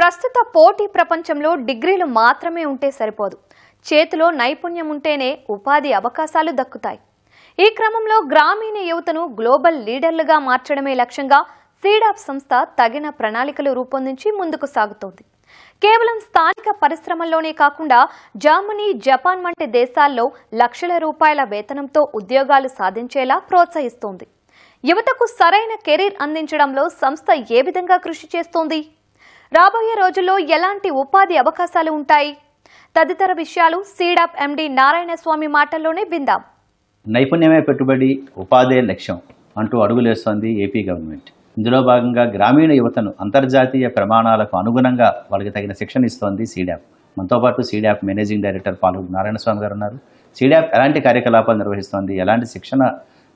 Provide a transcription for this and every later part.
ప్రస్తుత పోటీ ప్రపంచంలో డిగ్రీలు మాత్రమే ఉంటే సరిపోదు. చేతిలో నైపుణ్యం ఉంటేనే ఉపాధి అవకాశాలు దక్కుతాయి. ఈ క్రమంలో గ్రామీణ యువతను గ్లోబల్ లీడర్లుగా మార్చడమే లక్ష్యంగా సీడాప్ సంస్థ తగిన ప్రణాళికలు రూపొందించి ముందుకు సాగుతోంది. కేవలం స్థానిక పరిశ్రమల్లోనే కాకుండా జర్మనీ, జపాన్ వంటి దేశాల్లో లక్షల రూపాయల వేతనంతో ఉద్యోగాలు సాధించేలా ప్రోత్సహిస్తోంది. యువతకు సరైన కెరీర్ అందించడంలో సంస్థ ఏ విధంగా కృషి చేస్తోంది? రాబోయే రోజుల్లో ఎలాంటి ఉపాధి అవకాశాలు ఉంటాయి? తదితర విషయాలు సీడాప్ ఎండి నారాయణస్వామి మాటల్లోనే విందాం. నైపుణ్యమే పెట్టుబడి, ఉపాధే లక్ష్యం అంటూ అడుగులేస్తోంది ఏపీ గవర్నమెంట్. ఇందులో భాగంగా గ్రామీణ యువతను అంతర్జాతీయ ప్రమాణాలకు అనుగుణంగా వాళ్ళకి తగిన శిక్షణ ఇస్తోంది సీడాప్. మనతో పాటు సీడాప్ మేనేజింగ్ డైరెక్టర్ పాలూరు నారాయణస్వామి గారు ఉన్నారు. సీడాప్ ఎలాంటి కార్యకలాపాలు నిర్వహిస్తోంది, ఎలాంటి శిక్షణ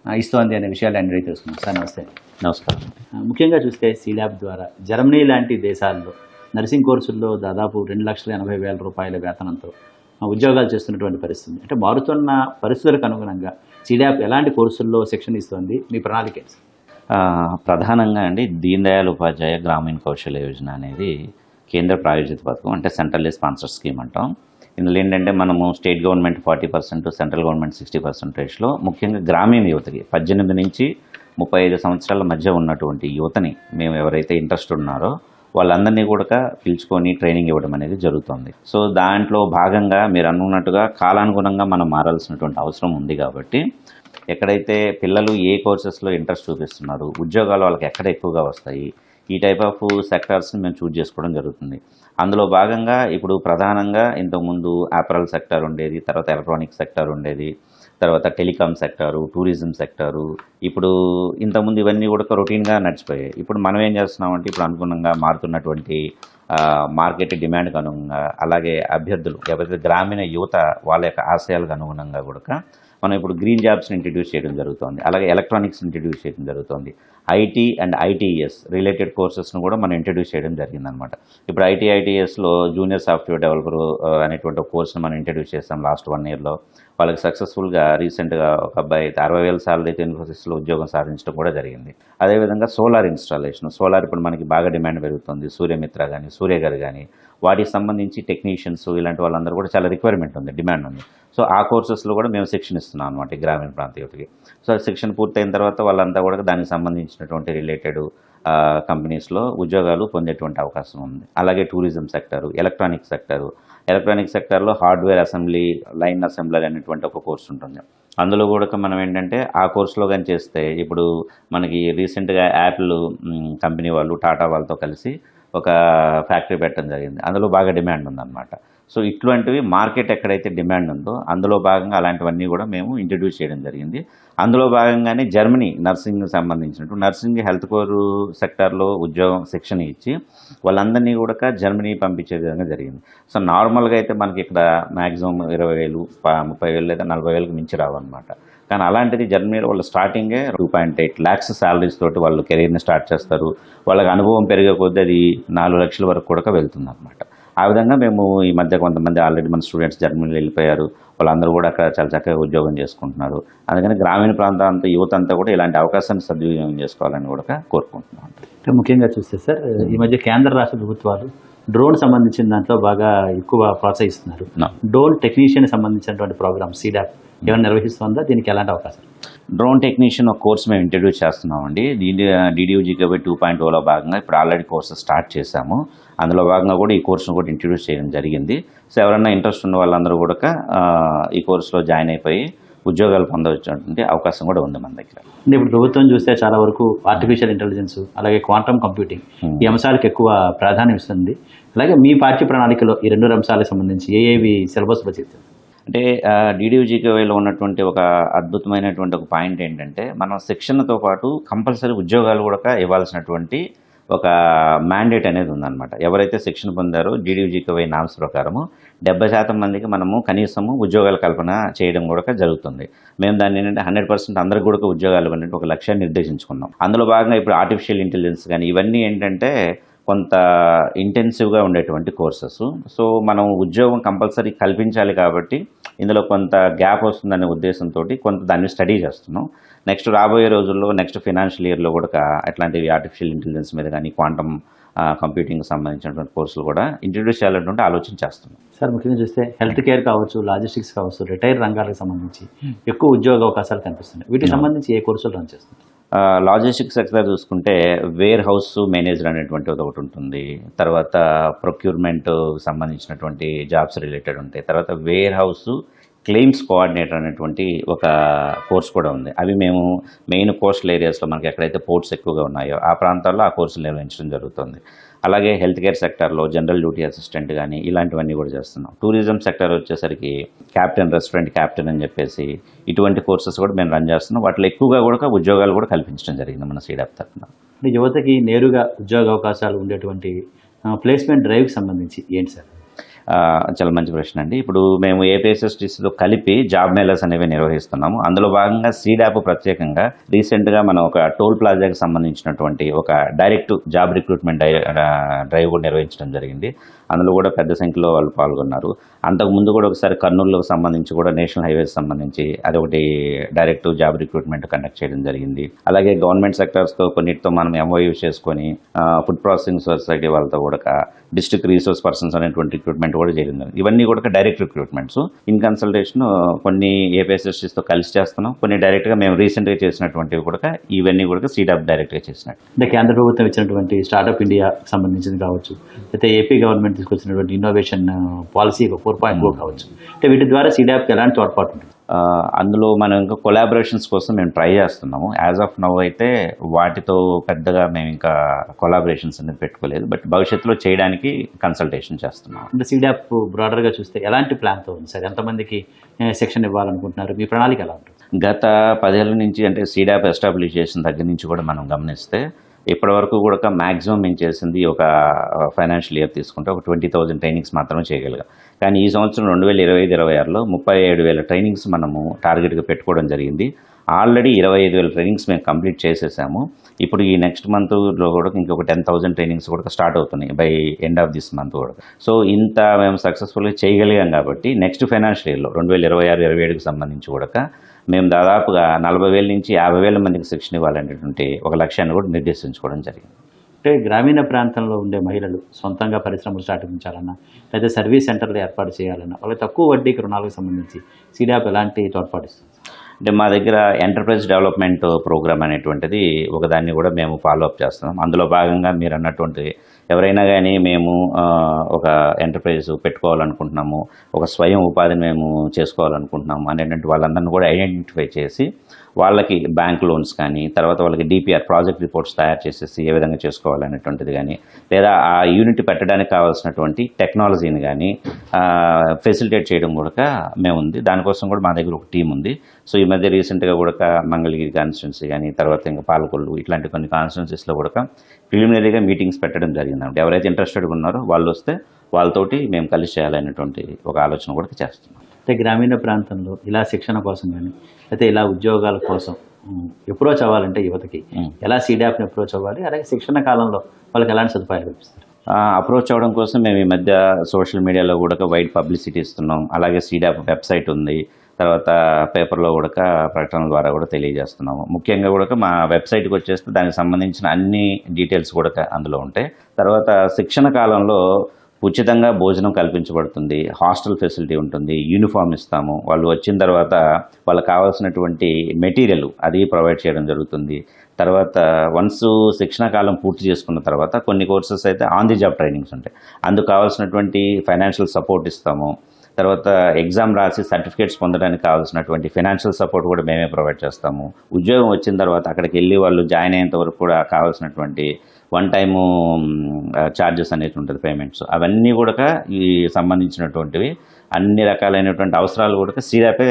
ఇస్తోంది అనే విషయాలు అన్ని తెలుసుకుందాం. సార్ నమస్తే. నమస్కారం. ముఖ్యంగా చూస్తే సీడాప్ ద్వారా జర్మనీ లాంటి దేశాల్లో నర్సింగ్ కోర్సుల్లో దాదాపు 2,80,000 రూపాయల వేతనంతో ఉద్యోగాలు చేస్తున్నటువంటి పరిస్థితి. అంటే మారుతున్న పరిస్థితులకు అనుగుణంగా సీడాప్ ఎలాంటి కోర్సుల్లో శిక్షణ ఇస్తోంది, మీ ప్రణాళిక? ప్రధానంగా దీన్ దయాళ్ ఉపాధ్యాయ గ్రామీణ కౌశల్య యోజన అనేది కేంద్ర ప్రాయోజిత పథకం, అంటే సెంట్రల్ స్పాన్సర్ స్కీమ్ అంటాం. ఇందులో ఏంటంటే మనము స్టేట్ గవర్నమెంట్ 40%, సెంట్రల్ గవర్నమెంట్ 60%లో ముఖ్యంగా గ్రామీణ యువతకి 18 నుంచి 35 సంవత్సరాల మధ్య ఉన్నటువంటి యువతని మేము ఎవరైతే ఇంట్రెస్ట్ ఉన్నారో వాళ్ళందరినీ కూడా పిలుచుకొని ట్రైనింగ్ ఇవ్వడం అనేది జరుగుతుంది. సో దాంట్లో భాగంగా మీరు అనుకున్నట్టుగా కాలానుగుణంగా మనం మారాల్సినటువంటి అవసరం ఉంది. కాబట్టి ఎక్కడైతే పిల్లలు ఏ కోర్సెస్లో ఇంట్రెస్ట్ చూపిస్తున్నారు, ఉద్యోగాలు వాళ్ళకి ఎక్కడ ఎక్కువగా వస్తాయి, ఈ టైప్ ఆఫ్ సెక్టార్స్ని మేము చూజ్ చేసుకోవడం జరుగుతుంది. అందులో భాగంగా ఇప్పుడు ప్రధానంగా ఇంతకుముందు అపరల్ సెక్టార్ ఉండేది, తర్వాత ఎలక్ట్రానిక్ సెక్టార్ ఉండేది, తర్వాత టెలికాం సెక్టారు, టూరిజం సెక్టారు. ఇప్పుడు ఇంతకుముందు ఇవన్నీ కూడా రొటీన్గా నడిచిపోయాయి. ఇప్పుడు మనం ఏం చేస్తున్నామంటే ఇప్పుడు అనుగుణంగా మారుతున్నటువంటి మార్కెట్ డిమాండ్కి అనుగుణంగా, అలాగే అభ్యర్థులు ఎవరైతే గ్రామీణ యువత వాళ్ళ యొక్క ఆశయాలకు అనుగుణంగా కూడా మనం ఇప్పుడు గ్రీన్ జాబ్స్ని ఇంట్రడ్యూస్ చేయడం జరుగుతుంది. అలాగే ఎలక్ట్రానిక్స్ ఇంట్రడ్యూస్ చేయడం జరుగుతుంది. ఐటీ అండ్ ఐటీఎస్ రిలేటెడ్ కోర్సెస్ను కూడా మనం ఇంట్రడ్యూస్ చేయడం జరిగిందనమాట. ఇప్పుడు ఐటీఎస్లో జూనియర్ సాఫ్ట్వేర్ డెవలపర్ అనేటువంటి ఒక కోర్సును మనం ఇంట్రడ్యూస్ చేస్తాం లాస్ట్ 1 ఇయర్లో. వాళ్ళకి సక్సెస్ఫుల్గా రీసెంట్గా ఒక అబ్బాయి 60,000 సాలరీతో ఇన్ఫోసిస్లో ఉద్యోగం సాధించడం కూడా జరిగింది. అదేవిధంగా సోలార్ ఇన్స్టాలేషన్, సోలార్ ఇప్పుడు మనకి బాగా డిమాండ్ పెరుగుతుంది. సూర్యమిత్ర కానీ, సూర్యగారు కానీ, వాటికి సంబంధించి టెక్నీషియన్స్ ఇలాంటి వాళ్ళందరూ కూడా చాలా రిక్వైర్మెంట్ ఉంది, డిమాండ్ ఉంది. సో ఆ కోర్సెస్లో కూడా మేము శిక్షణ ఇస్తున్నాం అనమాట గ్రామీణ ప్రాంత యువతకి. సో శిక్షణ పూర్తయిన తర్వాత వాళ్ళంతా కూడా దానికి సంబంధించినటువంటి రిలేటెడ్ కంపెనీస్లో ఉద్యోగాలు పొందేటువంటి అవకాశం ఉంది. అలాగే టూరిజం సెక్టారు, ఎలక్ట్రానిక్ సెక్టార్లో హార్డ్వేర్ అసెంబ్లీ, లైన్ అసెంబ్లీ అనేటువంటి ఒక కోర్సు ఉంటుంది. అందులో కూడా మనం ఏంటంటే ఆ కోర్సులో కానీ చేస్తే ఇప్పుడు మనకి రీసెంట్గా యాపిల్ కంపెనీ వాళ్ళు టాటా వాళ్ళతో కలిసి ఒక ఫ్యాక్టరీ పెట్టడం జరిగింది. అందులో బాగా డిమాండ్ ఉందన్నమాట. సో ఇట్లాంటివి మార్కెట్ ఎక్కడైతే డిమాండ్ ఉందో అందులో భాగంగా అలాంటివన్నీ కూడా మేము ఇంట్రడ్యూస్ చేయడం జరిగింది. అందులో భాగంగానే జర్మనీ నర్సింగ్ సంబంధించినట్టు నర్సింగ్ హెల్త్ కోర్ సెక్టార్లో ఉద్యోగం శిక్షణ ఇచ్చి వాళ్ళందరినీ కూడా జర్మనీ పంపించే విధంగా జరిగింది. సో నార్మల్గా అయితే మనకి ఇక్కడ మ్యాక్సిమం 20,000, 30,000 లేదా 40,000కి మించి రావన్నమాట. కానీ అలాంటిది జర్మనీలో వాళ్ళు స్టార్టింగే 2.8 lakhs శాలరీస్ తోటి వాళ్ళు కెరీర్ని స్టార్ట్ చేస్తారు. వాళ్ళకి అనుభవం పెరిగే కొద్దీ అది 4 లక్షల వరకు కూడా వెళ్తుంది అనమాట. ఆ విధంగా మేము ఈ మధ్య కొంతమంది ఆల్రెడీ మన స్టూడెంట్స్ జర్మనీలో వెళ్ళిపోయారు. వాళ్ళందరూ కూడా అక్కడ చాలా చక్కగా ఉద్యోగం చేసుకుంటున్నారు. అందుకని గ్రామీణ ప్రాంతం యువత అంతా కూడా ఇలాంటి అవకాశాన్ని సద్వినియోగం చేసుకోవాలని కూడా కోరుకుంటున్నాం. అంటే ముఖ్యంగా చూస్తే సార్, ఈ మధ్య కేంద్ర రాష్ట్ర ప్రభుత్వాలు డ్రోన్ సంబంధించిన దాంట్లో బాగా ఎక్కువ ప్రోత్సహిస్తున్నారు. డ్రోన్ టెక్నీషియన్ సంబంధించినటువంటి ప్రోగ్రామ్ సీడాప్ ఏమైనా నిర్వహిస్తుందా? దీనికి ఎలాంటి అవకాశం? డ్రోన్ టెక్నీషియన్ ఒక కోర్స్ మేము ఇంట్రడ్యూస్ చేస్తున్నామండి. DDUGKV 2.0లో భాగంగా ఇప్పుడు ఆల్రెడీ కోర్సెస్ స్టార్ట్ చేశాము. అందులో భాగంగా కూడా ఈ కోర్సును కూడా ఇంట్రడ్యూస్ చేయడం జరిగింది. సో ఎవరైనా ఇంట్రెస్ట్ ఉన్న వాళ్ళందరూ కూడా ఈ కోర్సులో జాయిన్ అయిపోయి ఉద్యోగాలు పొందవచ్చే అవకాశం కూడా ఉంది మన దగ్గర. అంటే ఇప్పుడు ప్రభుత్వం చూస్తే చాలా వరకు ఆర్టిఫిషియల్ ఇంటెలిజెన్స్, అలాగే క్వాంటమ్ కంప్యూటింగ్ ఈ అంశాలకు ఎక్కువ ప్రాధాన్యం ఇస్తుంది. అలాగే మీ పాఠ్య ప్రణాళికలో ఈ 2 అంశాలకు సంబంధించి ఏవి సిలబస్లో చేస్తారు? అంటే DDUGKVలో ఉన్నటువంటి ఒక అద్భుతమైనటువంటి ఒక పాయింట్ ఏంటంటే మనం శిక్షణతో పాటు కంపల్సరీ ఉద్యోగాలు కూడా ఇవ్వాల్సినటువంటి ఒక మ్యాండేట్ అనేది ఉందన్నమాట. ఎవరైతే శిక్షణ పొందారో DDUGKV నామ్స్ ప్రకారము 70% మందికి మనము కనీసము ఉద్యోగాల కల్పన చేయడం కూడా జరుగుతుంది. మేము దాన్ని ఏంటంటే 100% అందరికి కూడా ఉద్యోగాలు అనేది ఒక లక్ష్యాన్ని నిర్దేశించుకున్నాం. అందులో భాగంగా ఇప్పుడు ఆర్టిఫిషియల్ ఇంటెలిజెన్స్ కానీ ఇవన్నీ ఏంటంటే కొంత ఇంటెన్సివ్గా ఉండేటువంటి కోర్సెస్. సో మనం ఉద్యోగం కంపల్సరీ కల్పించాలి కాబట్టి ఇందులో కొంత గ్యాప్ వస్తుందనే ఉద్దేశంతో కొంత దాన్ని స్టడీ చేస్తున్నాం. నెక్స్ట్ రాబోయే రోజుల్లో నెక్స్ట్ ఫైనాన్షియల్ ఇయర్లో కూడా అట్లాంటివి ఆర్టిఫిషియల్ ఇంటెలిజెన్స్ మీద కానీ క్వాంటమ్ కంప్యూటింగ్కి సంబంధించినటువంటి కోర్సులు కూడా ఇంట్రడ్యూస్ చేయాలన్నటువంటి ఆలోచన చేస్తున్నాం. సార్ ముఖ్యంగా చూస్తే హెల్త్ కేర్ కావచ్చు, లాజిస్టిక్స్ కావచ్చు, రిటైర్ రంగాలకు సంబంధించి ఎక్కువ ఉద్యోగ అవకాశాలు కనిపిస్తున్నాయి. వీటికి సంబంధించి ఏ కోర్సులు రన్ చేస్తుంది? లాజిస్టిక్స్ సెక్టర్ చూసుకుంటే వేర్ హౌస్ మేనేజర్ అనేటువంటి ఒకటి ఉంటుంది. తర్వాత ప్రొక్యూర్మెంట్ సంబంధించినటువంటి జాబ్స్ రిలేటెడ్ ఉంటాయి. తర్వాత వేర్ హౌస్ క్లెయిమ్స్ కోఆర్డినేటర్ అనేటువంటి ఒక కోర్స్ కూడా ఉంది. అవి మేము మెయిన్ కోస్టల్ ఏరియాస్లో మనకి ఎక్కడైతే పోర్ట్స్ ఎక్కువగా ఉన్నాయో ఆ ప్రాంతాల్లో ఆ కోర్సులు నిర్వహించడం జరుగుతుంది. అలాగే హెల్త్ కేర్ సెక్టర్లో జనరల్ డ్యూటీ అసిస్టెంట్ కానీ ఇలాంటివన్నీ కూడా చేస్తున్నాం. టూరిజం సెక్టర్ వచ్చేసరికి క్యాప్టెన్, రెస్టారెంట్ క్యాప్టెన్ అని చెప్పేసి ఇటువంటి కోర్సెస్ కూడా మేము రన్ చేస్తున్నాం. వాటిలో ఎక్కువగా కూడా ఉద్యోగాలు కూడా కల్పించడం జరిగింది మన సీడాప్ తరఫున. అంటే యువతకి నేరుగా ఉద్యోగ అవకాశాలు ఉండేటువంటి ప్లేస్మెంట్ డ్రైవ్కి సంబంధించి ఏంటి సార్? చాలా మంచి ప్రశ్న అండి. ఇప్పుడు మేము ఏపీఎస్ఎస్టీసీలో కలిపి జాబ్ మేళాస్ అనేవి నిర్వహిస్తున్నాము. అందులో భాగంగా సీడాప్ ప్రత్యేకంగా రీసెంట్గా మనం ఒక టోల్ ప్లాజాకి సంబంధించినటువంటి ఒక డైరెక్ట్ జాబ్ రిక్రూట్మెంట్ డ్రైవ్ కూడా నిర్వహించడం జరిగింది. అందులో కూడా పెద్ద సంఖ్యలో వాళ్ళు పాల్గొన్నారు. అంతకుముందు కూడా ఒకసారి కర్నూలుకు సంబంధించి కూడా నేషనల్ హైవేస్ సంబంధించి అదొకటి డైరెక్ట్ జాబ్ రిక్రూట్మెంట్ కండక్ట్ చేయడం జరిగింది. అలాగే గవర్నమెంట్ సెక్టర్స్తో కొన్నిటితో మనం ఎంఓయూ చేసుకొని ఫుడ్ ప్రాసెసింగ్ సొసైటీ వాళ్ళతో కూడా డిస్ట్రిక్ట్ రీసోర్స్ పర్సన్స్ అనేటువంటి రిక్రూట్మెంట్ కూడా జరిగింది. ఇవన్నీ కూడా డైరెక్ట్ రిక్రూట్మెంట్స్. ఇన్ కన్సల్టేషన్ కొన్ని ఏపీఎస్ఎస్టీస్తో కలిసి చేస్తున్నాం, కొన్ని డైరెక్ట్గా మేము రీసెంట్గా చేసినటువంటివి కూడా ఇవన్నీ కూడా సీడాప్ డైరెక్ట్గా చేసినట్టు. అంటే కేంద్ర ప్రభుత్వం ఇచ్చినటువంటి స్టార్టప్ ఇండియా సంబంధించింది కావచ్చు, అయితే ఏపీ గవర్నమెంట్ తీసుకొచ్చినటువంటి ఇన్నోవేషన్ పాలసీ 4.0 కావచ్చు, అంటే వీటి ద్వారా సీడాప్కి ఎలాంటి తోడ్పాటు ఉంటుంది? అందులో మనం ఇంకా కొలాబరేషన్స్ కోసం మేము ట్రై చేస్తున్నాము. యాజ్ ఆఫ్ నౌ అయితే వాటితో పెద్దగా మేము ఇంకా కొలాబరేషన్స్ అనేది పెట్టుకోలేదు, బట్ భవిష్యత్తులో చేయడానికి కన్సల్టేషన్ చేస్తున్నాం. అంటే సీడాప్ బ్రాడర్గా చూస్తే ఎలాంటి ప్లాన్తో ఉంది సార్? ఎంతమందికి శిక్షణ ఇవ్వాలనుకుంటున్నారు? మీ ప్రణాళిక ఎలా ఉంటుంది? గత 10 ఏళ్ళ నుంచి అంటే సీడాప్ ఎస్టాబ్లిష్ చేసిన దగ్గర నుంచి కూడా మనం గమనిస్తే ఇప్పటివరకు కూడా మ్యాక్సిమం మేము చేసింది ఒక ఫైనాన్షియల్ ఇయర్ తీసుకుంటే ఒక 20,000 ట్రైనింగ్స్ మాత్రమే చేయగలిగాం. కానీ ఈ సంవత్సరం 2025-26లో 37,000 ట్రైనింగ్స్ మనము టార్గెట్గా పెట్టుకోవడం జరిగింది. ఆల్రెడీ 25,000 ట్రైనింగ్స్ మేము కంప్లీట్ చేసేసాము. ఇప్పుడు ఈ నెక్స్ట్ మంత్లో కూడా ఇంకొక 10,000 ట్రైనింగ్స్ కూడా స్టార్ట్ అవుతున్నాయి by end of this month కూడా. సో ఇంత మేము సక్సెస్ఫుల్గా చేయగలిగాం కాబట్టి నెక్స్ట్ ఫైనాన్షియల్ ఇయర్లో 2026-27కి సంబంధించి కూడా మేము దాదాపుగా 40,000 నుంచి 50,000 మందికి శిక్షణ ఇవ్వాలనేటువంటి ఒక లక్ష్యాన్ని కూడా నిర్దేశించుకోవడం జరిగింది. అంటే గ్రామీణ ప్రాంతంలో ఉండే మహిళలు సొంతంగా పరిశ్రమలు స్థాపించాలన్నా, లేదా సర్వీస్ సెంటర్లు ఏర్పాటు చేయాలన్నా, వాళ్ళకి తక్కువ వడ్డీకి రుణాలకు సంబంధించి సీడాప్ ఎలాంటి తోడ్పాటిస్తుంది? అంటే మా దగ్గర ఎంటర్ప్రైజ్ డెవలప్మెంట్ ప్రోగ్రామ్ అనేటువంటిది ఒకదాన్ని కూడా మేము ఫాలోఅప్ చేస్తున్నాం. అందులో భాగంగా మీరు అన్నటువంటి ఎవరైనా కానీ మేము ఒక ఎంటర్ప్రైజ్ పెట్టుకోవాలనుకుంటున్నాము, ఒక స్వయం ఉపాధిని మేము చేసుకోవాలనుకుంటున్నాము అనేటువంటి వాళ్ళందరినీ కూడా ఐడెంటిఫై చేసి వాళ్ళకి బ్యాంక్ లోన్స్ కానీ, తర్వాత వాళ్ళకి డిపిఆర్ ప్రాజెక్ట్ రిపోర్ట్స్ తయారు చేసేసి ఏ విధంగా చేసుకోవాలనేటువంటిది కానీ, లేదా ఆ యూనిట్ పెట్టడానికి కావాల్సినటువంటి టెక్నాలజీని కానీ ఫెసిలిటేట్ చేయడం కూడా మేము ఉంది. దానికోసం కూడా మా దగ్గర ఒక టీం ఉంది. సో ఈ మధ్య రీసెంట్గా కూడా మంగళగిరి కాన్స్టిట్యున్సీ కానీ, తర్వాత ఇంకా పాలకొల్లు ఇట్లాంటి కొన్ని కాన్స్టిట్యున్సీస్లో కూడా ప్రిలిమినరీగా మీటింగ్స్ పెట్టడం జరిగిందంటే ఎవరైతే ఇంట్రెస్టెడ్గా ఉన్నారో వాళ్ళు వస్తే వాళ్ళతోటి మేము కలిసి చేయాలనేటువంటి ఒక ఆలోచన కూడా చేస్తున్నాం. అంటే గ్రామీణ ప్రాంతంలో ఇలా శిక్షణ కోసం కానీ, అయితే ఇలా ఉద్యోగాల కోసం అప్రోచ్ అవ్వాలంటే యువతకి ఎలా సీడాప్ని అప్రోచ్ అవ్వాలి, అలాగే శిక్షణ కాలంలో వాళ్ళకి ఎలాంటి సదుపాయాలు కల్పిస్తారు? అప్రోచ్ అవ్వడం కోసం మేము ఈ మధ్య సోషల్ మీడియాలో కూడా వైడ్ పబ్లిసిటీ ఇస్తున్నాం. అలాగే సీడాప్ వెబ్సైట్ ఉంది, తర్వాత పేపర్లో కూడా ప్రకటనల ద్వారా కూడా తెలియజేస్తున్నాము. ముఖ్యంగా కూడా మా వెబ్సైట్కి వచ్చేస్తే దానికి సంబంధించిన అన్ని డీటెయిల్స్ కూడా అందులో ఉంటాయి. తర్వాత శిక్షణ కాలంలో ఉచితంగా భోజనం కల్పించబడుతుంది, హాస్టల్ ఫెసిలిటీ ఉంటుంది, యూనిఫామ్ ఇస్తాము. వాళ్ళు వచ్చిన తర్వాత వాళ్ళకి కావాల్సినటువంటి మెటీరియల్ అది ప్రొవైడ్ చేయడం జరుగుతుంది. తర్వాత వన్స్ శిక్షణ కాలం పూర్తి చేసుకున్న తర్వాత కొన్ని కోర్సెస్ అయితే ఆన్ ది జాబ్ ట్రైనింగ్స్ ఉంటాయి, అందుకు కావాల్సినటువంటి ఫైనాన్షియల్ సపోర్ట్ ఇస్తాము. తర్వాత ఎగ్జామ్ రాసి సర్టిఫికేట్స్ పొందడానికి కావాల్సినటువంటి ఫైనాన్షియల్ సపోర్ట్ కూడా మేమే ప్రొవైడ్ చేస్తాము. ఉద్యోగం వచ్చిన తర్వాత అక్కడికి వెళ్ళి వాళ్ళు జాయిన్ అయ్యేంత వరకు కూడా కావాల్సినటువంటి వన్ టైము ఛార్జెస్ అనేది ఉంటుంది, పేమెంట్స్ అవన్నీ కూడా ఈ సంబంధించినటువంటివి అన్ని రకాలైనటువంటి అవసరాలు కూడా సీడాపే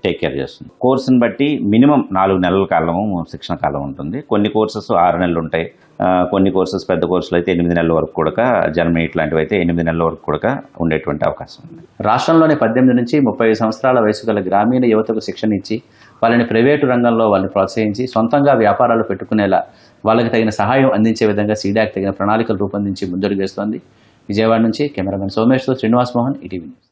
టేక్ కేర్ చేస్తుంది. కోర్సుని బట్టి మినిమం 4 నెలల కాలము శిక్షణ కాలం ఉంటుంది. కొన్ని కోర్సెస్ 6 నెలలు ఉంటాయి, కొన్ని కోర్సెస్ పెద్ద కోర్సులు అయితే 8 నెలల వరకు కూడా, జర్మనీ ఇట్లాంటివి అయితే 8 నెలల వరకు కూడా ఉండేటువంటి అవకాశం ఉంది. రాష్ట్రంలోని 18 నుంచి 35 సంవత్సరాల వయసు గల గ్రామీణ యువతకు శిక్షణ ఇచ్చి వాళ్ళని ప్రైవేటు రంగంలో వాళ్ళని ప్రోత్సహించి సొంతంగా వ్యాపారాలు పెట్టుకునేలా వాళ్ళకి తగిన సహాయం అందించే విధంగా సీడాప్ తగిన ప్రణాళికలు రూపొందించి ముందడుగు వేస్తోంది. విజయవాడ నుంచి కెమెరామెన్ సోమేష్తో శ్రీనివాస్ మోహన్, ఈటీవీ న్యూస్.